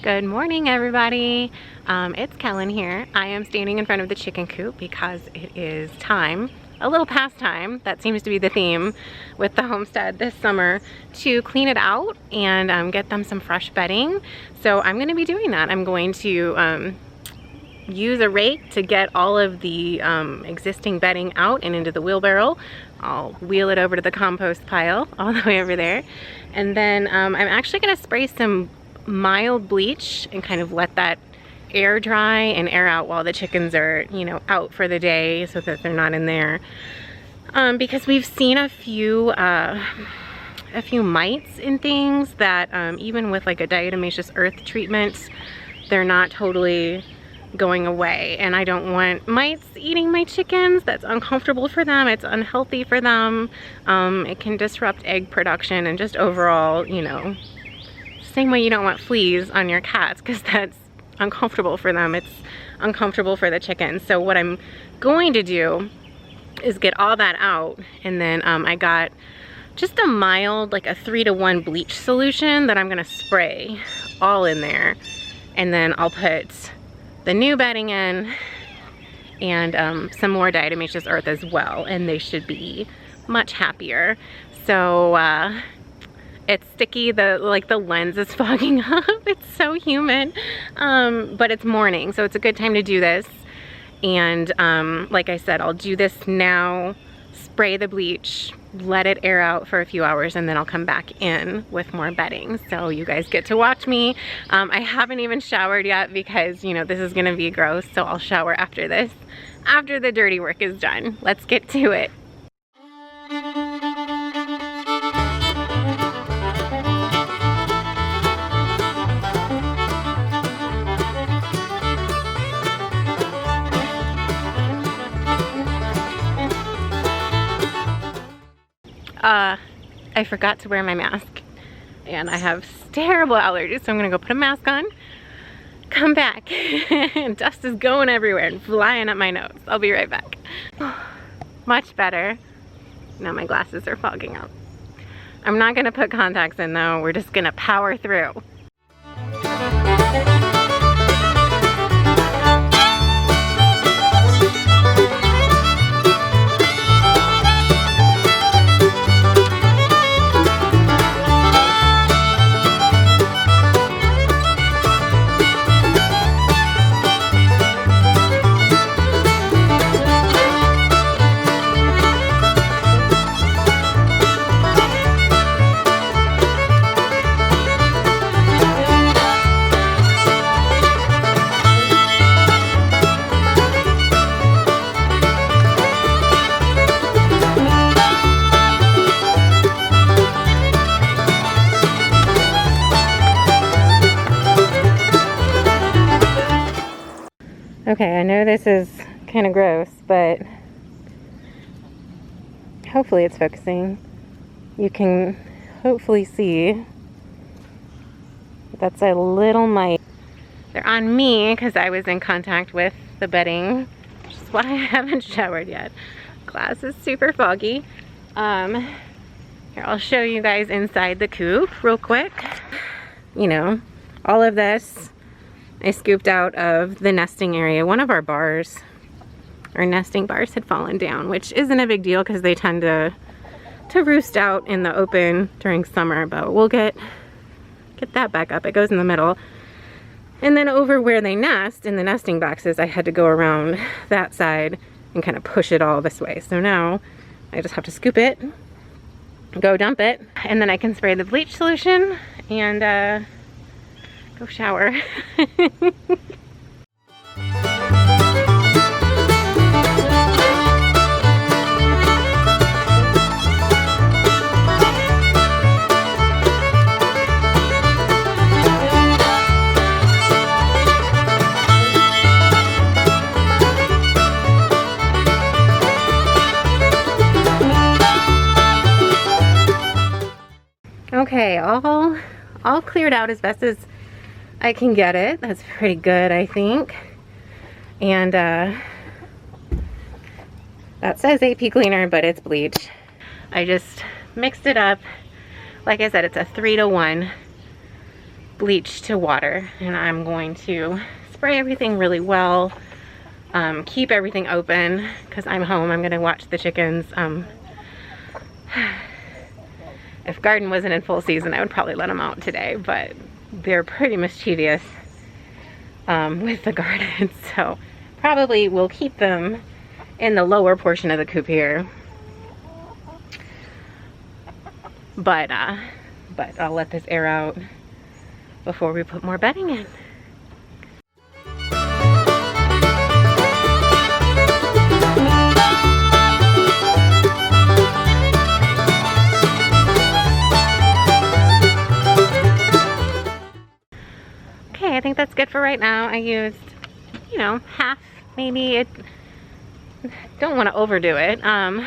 Good morning, everybody. It's Kellen here. I am standing in front of the chicken coop because it is time, a little past time, that seems to be the theme with the homestead this summer, to clean it out and get them some fresh bedding. So I'm going to be doing that. I'm going to use a rake to get all of the existing bedding out and into the wheelbarrow. I'll wheel it over to the compost pile all the way over there. And then I'm actually going to spray some mild bleach and kind of let that air dry and air out while the chickens are, you know, out for the day so that they're not in there. Because we've seen a few mites in things that even with like a diatomaceous earth treatment, they're not totally going away, and I don't want mites eating my chickens. That's uncomfortable for them. It's unhealthy for them. It can disrupt egg production and just overall, you know, same way you don't want fleas on your cats because that's uncomfortable for them. It's uncomfortable for the chickens. So what I'm going to do is get all that out, and then I got just a mild, like a 3-to-1 bleach solution that I'm gonna spray all in there, and then I'll put the new bedding in and some more diatomaceous earth as well, and they should be much happier. So it's sticky, the lens is fogging up. It's so humid, but it's morning, so it's a good time to do this. And like I said, I'll do this now, spray the bleach, let it air out for a few hours, and then I'll come back in with more bedding. So you guys get to watch me. I haven't even showered yet because, you know, this is gonna be gross, so I'll shower after this, after the dirty work is done. Let's get to it. I forgot to wear my mask, and I have terrible allergies, so I'm gonna go put a mask on, come back, and dust is going everywhere and flying up my nose. I'll be right back. Much better. Now my glasses are fogging up. I'm not gonna put contacts in though, we're just gonna power through. Okay, I know this is kind of gross, but hopefully it's focusing. You can hopefully see that's a little mite. They're on me because I was in contact with the bedding, which is why I haven't showered yet. Glass is super foggy. Here, I'll show you guys inside the coop real quick. You know, all of this I scooped out of the nesting area. One of our bars, our nesting bars, had fallen down, which isn't a big deal because they tend to roost out in the open during summer, but we'll get that back up. It goes in the middle. And then over where they nest in the nesting boxes, I had to go around that side and kind of push it all this way. So now I just have to scoop it, go dump it, and then I can spray the bleach solution and go shower. Okay, all cleared out as best as I can get it. That's pretty good, I think. And that says AP cleaner, but it's bleach. I just mixed it up. Like I said, it's a 3-to-1 bleach to water, and I'm going to spray everything really well, keep everything open because I'm home. I'm gonna watch the chickens. If garden wasn't in full season, I would probably let them out today, but they're pretty mischievous with the garden, so probably we'll keep them in the lower portion of the coop here. But I'll let this air out before we put more bedding in. Okay, I think that's good for right now. I used, you know, half, maybe. Don't want to overdo it. And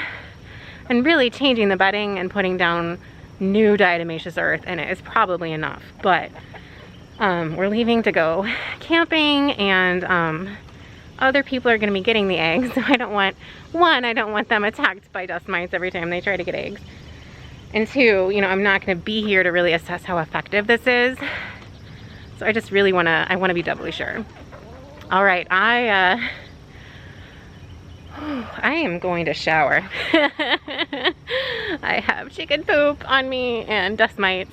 really changing the bedding and putting down new diatomaceous earth in it is probably enough, but we're leaving to go camping, and other people are going to be getting the eggs, so I don't want, one, I don't want them attacked by dust mites every time they try to get eggs, and two, you know, I'm not going to be here to really assess how effective this is, so I just really want to, be doubly sure. All right, I am going to shower. I have chicken poop on me and dust mites.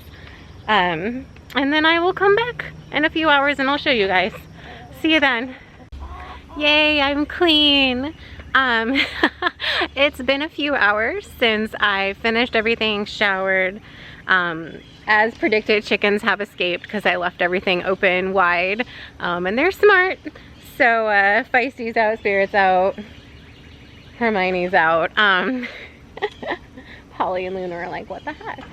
And then I will come back in a few hours and I'll show you guys. See you then. Yay, I'm clean. It's been a few hours since I finished everything, showered. As predicted, chickens have escaped because I left everything open wide. And they're smart. So Feisty's out, Spirit's out. Hermione's out. Polly and Luna are like, what the heck?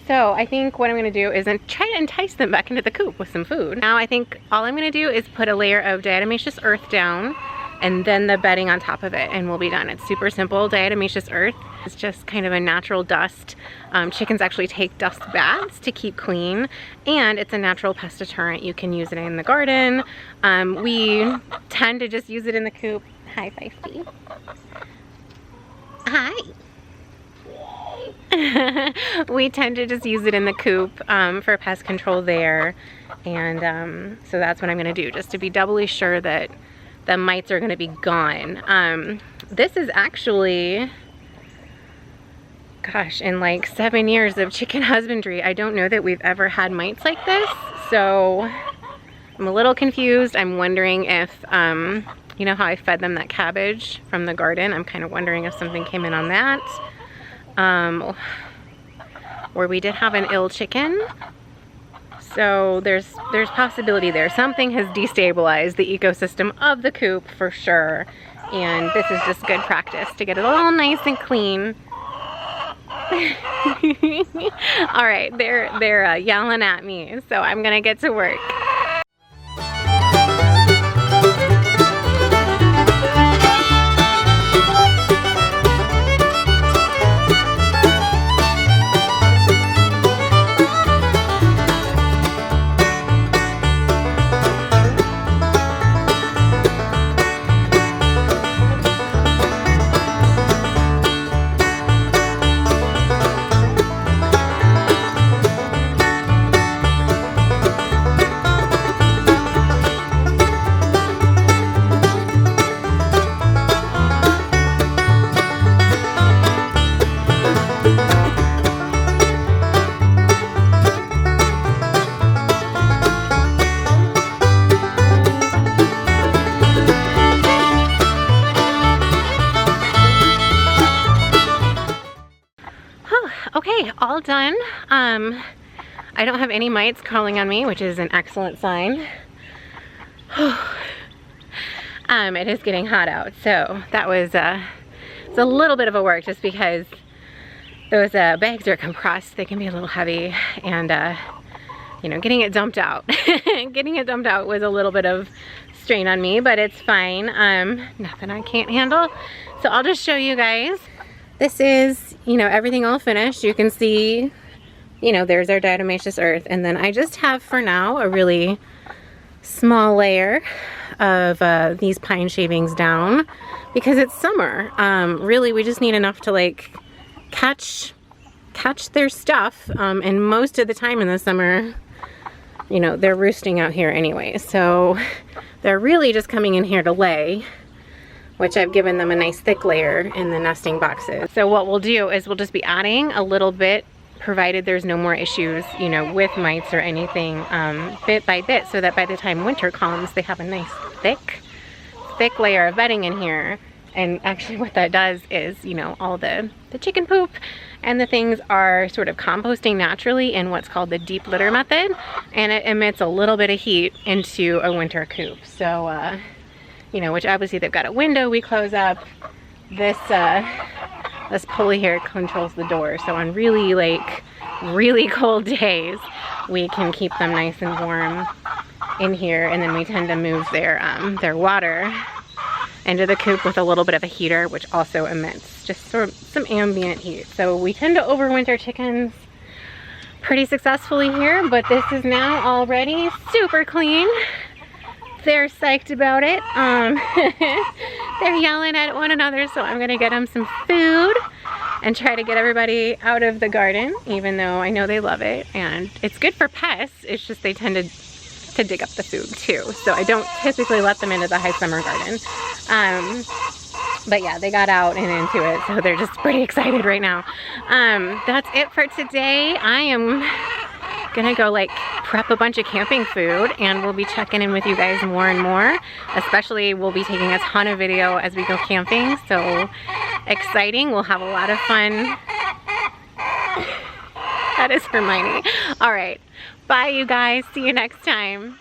So I think what I'm going to do is try to entice them back into the coop with some food. Now I think all I'm going to do is put a layer of diatomaceous earth down and then the bedding on top of it, and we'll be done. It's super simple. Diatomaceous earth is just kind of a natural dust. Chickens actually take dust baths to keep clean, and it's a natural pest deterrent. You can use it in the garden. We tend to just use it in the coop. Hi, Feisty. Hi. We tend to just use it in the coop for pest control there, and so that's what I'm going to do, just to be doubly sure that the mites are going to be gone. This is actually, gosh, in like 7 years of chicken husbandry, I don't know that we've ever had mites like this, so I'm a little confused. I'm wondering if, you know how I fed them that cabbage from the garden? I'm kind of wondering if something came in on that. Or we did have an ill chicken. So there's possibility there. Something has destabilized the ecosystem of the coop for sure. And this is just good practice to get it all nice and clean. All right, they're yelling at me, so I'm gonna get to work. Okay, all done. I don't have any mites crawling on me, which is an excellent sign. It is getting hot out, so that was it's a little bit of a work just because those bags are compressed. They can be a little heavy, and you know, getting it dumped out. Getting it dumped out was a little bit of strain on me, but it's fine. Nothing I can't handle. So I'll just show you guys. This is, you know, everything all finished. You can see, you know, there's our diatomaceous earth. And then I just have for now a really small layer of these pine shavings down because it's summer. Really, we just need enough to like catch their stuff. And most of the time in the summer, you know, they're roosting out here anyway. So they're really just coming in here to lay, which I've given them a nice thick layer in the nesting boxes. So what we'll do is we'll just be adding a little bit, provided there's no more issues, you know, with mites or anything, bit by bit, so that by the time winter comes, they have a nice thick layer of bedding in here. And actually what that does is, you know, all the chicken poop and the things are sort of composting naturally in what's called the deep litter method, and it emits a little bit of heat into a winter coop. So, you know, which obviously they've got a window we close up. This pulley here controls the door, so on really, like, really cold days, we can keep them nice and warm in here, and then we tend to move their water into the coop with a little bit of a heater, which also emits just sort of some ambient heat. So we tend to overwinter chickens pretty successfully here, but this is now already super clean. They're psyched about it. They're yelling at one another, so I'm gonna get them some food and try to get everybody out of the garden, even though I know they love it. And it's good for pests, it's just they tend to dig up the food too. So I don't typically let them into the high summer garden. But yeah, they got out and into it, so they're just pretty excited right now. That's it for today. I am gonna go like prep a bunch of camping food, and we'll be checking in with you guys more and more. Especially we'll be taking a ton of video as we go camping, so exciting. We'll have a lot of fun. That is Hermione. All right, bye you guys, see you next time.